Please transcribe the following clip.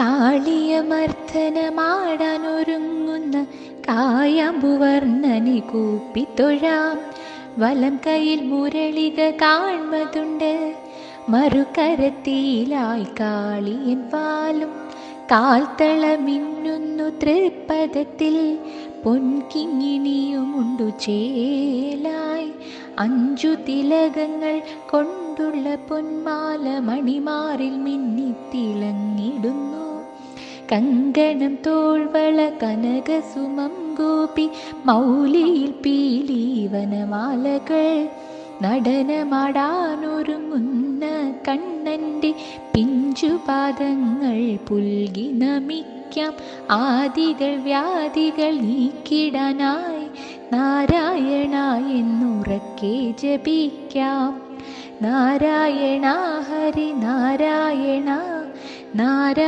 കാളിയമർദ്ദനമാടാനൊരുങ്ങുന്ന കായാമ്പുവർണ്ണനെ കൂപ്പിത്തൊഴാം. വലം കയ്യിൽ മുരളിക കാൺമതുണ്ട്, മറുകരത്തിലായി കാളിയൻ വാലും. കാൽത്തളമിന്നുന്നു തൃപ്പദത്തിൽ, പൊൻകിങ്ങിണിയുമുണ്ടു ചേലായി. 5 തിലകങ്ങൾ കൊണ്ടുള്ള പൊന്മാല മണിമാറിൽ മിന്നിത്തിളങ്ങിടുന്നു. കങ്കണം തോൾവള കനകസുമം ഗോപി, മൗലിയിൽ പീലീവനമാലകൾ. നടനമാടാനൊരുങ്ങുന്ന കണ്ണൻ്റെ പിഞ്ചുപാദങ്ങൾ പുൽകി നമിക്കാം. ആദികൾ വ്യാധികൾ നീക്കിടാനായി നാരായണ എന്നുറക്കെ ജപിക്കാം. നാരായണ ഹരി നാരായണ നാരായണ.